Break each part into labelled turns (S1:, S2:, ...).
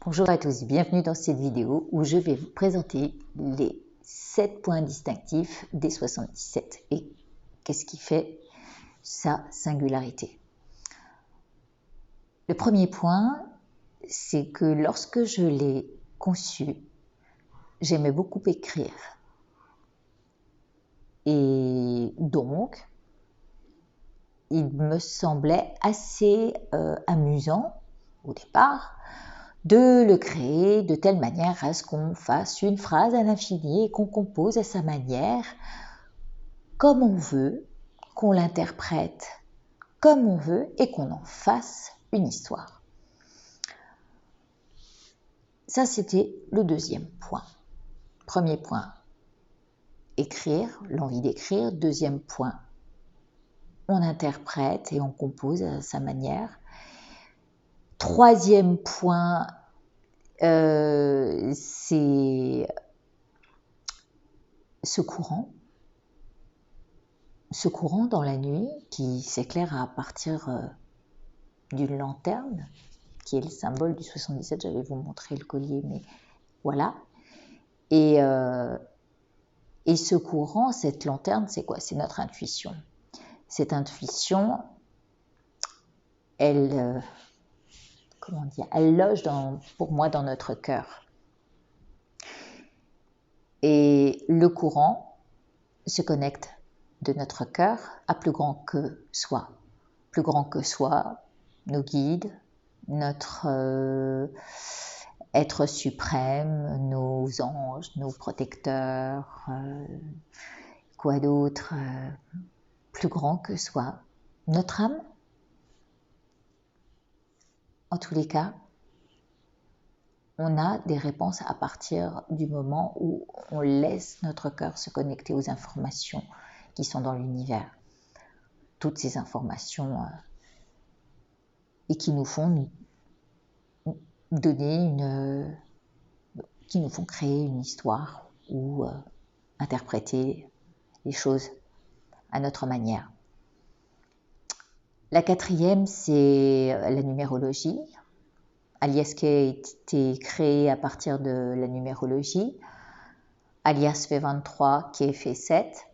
S1: Bonjour à tous, bienvenue dans cette vidéo où je vais vous présenter les 7 points distinctifs des 77 et qu'est-ce qui fait sa singularité. Le premier point, c'est que lorsque je l'ai conçu, j'aimais beaucoup écrire. Et donc, il me semblait assez amusant au départ de le créer de telle manière à ce qu'on fasse une phrase à l'infini et qu'on compose à sa manière, comme on veut, qu'on l'interprète comme on veut et qu'on en fasse une histoire. Ça, c'était le deuxième point. Premier point, écrire, l'envie d'écrire. Deuxième point, on interprète et on compose à sa manière. Troisième point, c'est ce courant dans la nuit qui s'éclaire à partir d'une lanterne, qui est le symbole du 77, j'allais vous montrer le collier, mais voilà. Et ce courant, cette lanterne, c'est quoi? C'est notre intuition. Cette intuition, elle loge pour moi dans notre cœur. Et le courant se connecte de notre cœur à plus grand que soi. Plus grand que soi, nos guides, notre être suprême, nos anges, nos protecteurs, quoi d'autre, plus grand que soi, notre âme. En tous les cas, on a des réponses à partir du moment où on laisse notre cœur se connecter aux informations qui sont dans l'univers. Toutes ces informations et qui nous font qui nous font créer une histoire ou interpréter les choses à notre manière. La quatrième, c'est la numérologie, alias qui a été créée à partir de la numérologie, alias fait 23 qui est fait 7.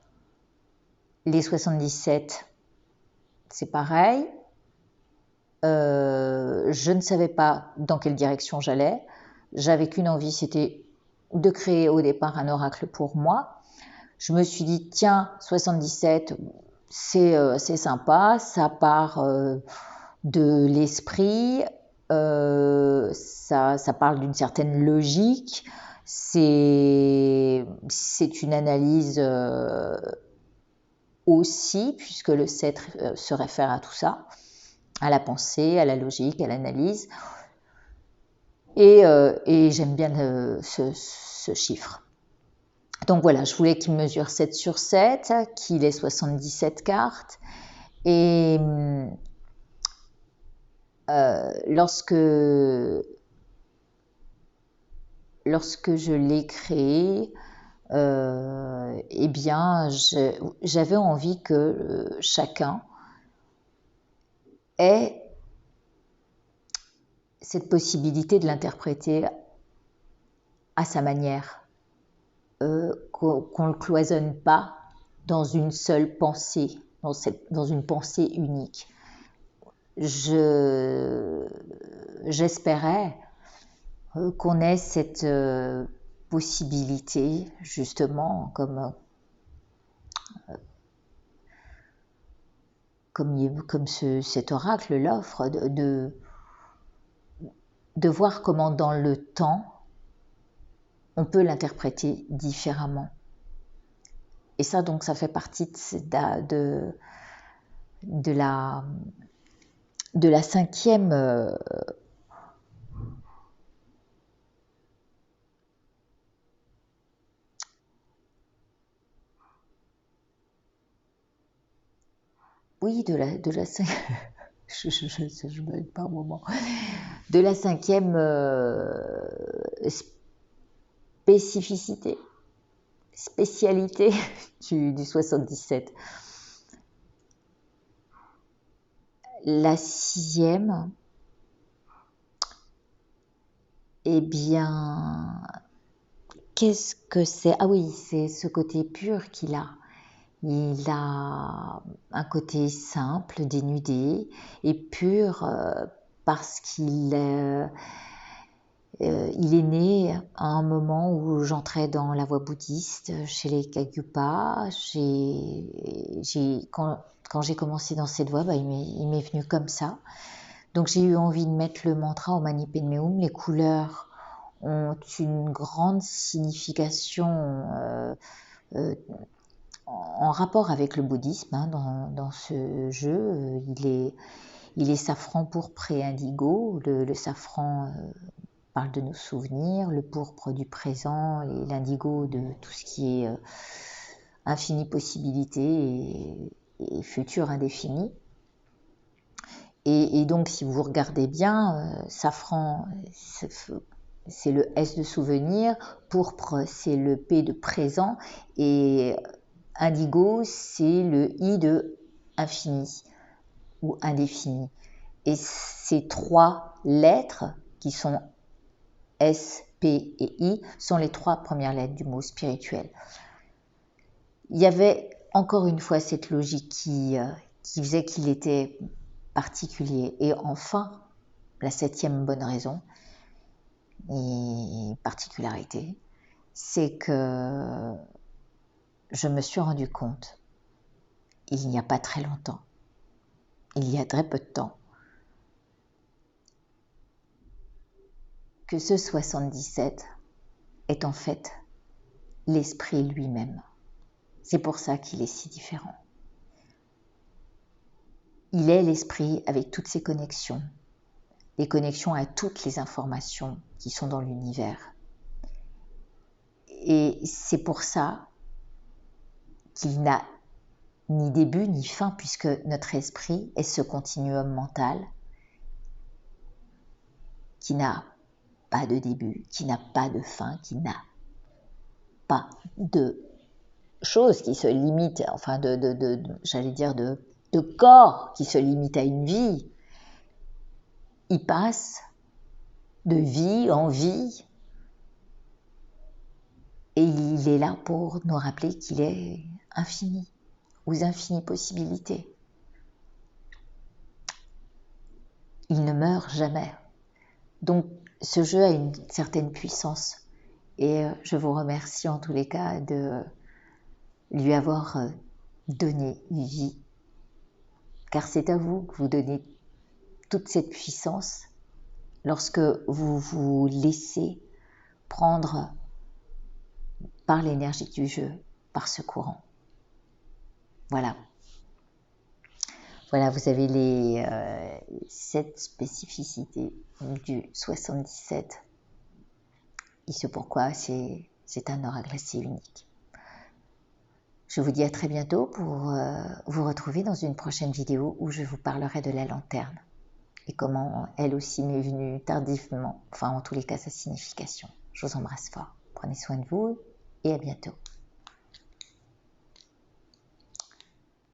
S1: Les 77, c'est pareil. Je ne savais pas dans quelle direction j'allais. J'avais qu'une envie, c'était de créer au départ un oracle pour moi. Je me suis dit, tiens, 77, c'est sympa, ça part de l'esprit, ça parle d'une certaine logique, c'est une analyse aussi, puisque le 7 se réfère à tout ça, à la pensée, à la logique, à l'analyse. Et j'aime bien ce chiffre. Donc voilà, je voulais qu'il mesure 7 sur 7, qu'il ait 77 cartes. Et lorsque je l'ai créé, eh bien, j'avais envie que chacun ait cette possibilité de l'interpréter à sa manière, qu'on ne le cloisonne pas dans une seule pensée, dans une pensée unique. J'espérais qu'on ait cette possibilité, justement, comme cet oracle l'offre, de voir comment dans le temps, on peut l'interpréter différemment. Et ça, donc, ça fait partie de la cinquième je me pas un moment. De la cinquième spécialité du 77. La sixième, eh bien, qu'est-ce que c'est? Ah oui, c'est ce côté pur qu'il a. Il a un côté simple, dénudé et pur parce il est né à un moment où j'entrais dans la voie bouddhiste chez les Kagyupa. Quand j'ai commencé dans cette voie, il m'est venu comme ça. Donc j'ai eu envie de mettre le mantra Om Mani Padme Hum. Les couleurs ont une grande signification en rapport avec le bouddhisme dans ce jeu. Il est safran, pourpre et indigo. Le safran parle de nos souvenirs, le pourpre du présent et l'indigo de tout ce qui est infini possibilité et futur indéfini. Et donc, si vous regardez bien, safran, c'est le S de souvenir, pourpre, c'est le P de présent, et indigo, c'est le I de infini ou indéfini. Et ces trois lettres qui sont S, P et I sont les trois premières lettres du mot spirituel. Il y avait encore une fois cette logique qui faisait qu'il était particulier. Et enfin, la septième bonne raison et particularité, c'est que je me suis rendu compte, il n'y a pas très longtemps, il y a très peu de temps, que ce 77 est en fait l'esprit lui-même. C'est pour ça qu'il est si différent. Il est l'esprit avec toutes ses connexions, les connexions à toutes les informations qui sont dans l'univers. Et c'est pour ça qu'il n'a ni début ni fin, puisque notre esprit est ce continuum mental qui n'a pas de début, qui n'a pas de fin, qui n'a pas de choses qui se limitent, enfin j'allais dire de corps qui se limite à une vie. Il passe de vie en vie et il est là pour nous rappeler qu'il est infini, aux infinies possibilités. Il ne meurt jamais. Donc ce jeu a une certaine puissance et je vous remercie en tous les cas de lui avoir donné vie, car c'est à vous que vous donnez toute cette puissance lorsque vous vous laissez prendre par l'énergie du jeu, par ce courant. Voilà. Voilà, vous avez les 7 spécificités du 77. Et c'est pourquoi c'est un aura glacé unique. Je vous dis à très bientôt pour vous retrouver dans une prochaine vidéo où je vous parlerai de la lanterne et comment elle aussi m'est venue tardivement, enfin en tous les cas sa signification. Je vous embrasse fort. Prenez soin de vous et à bientôt.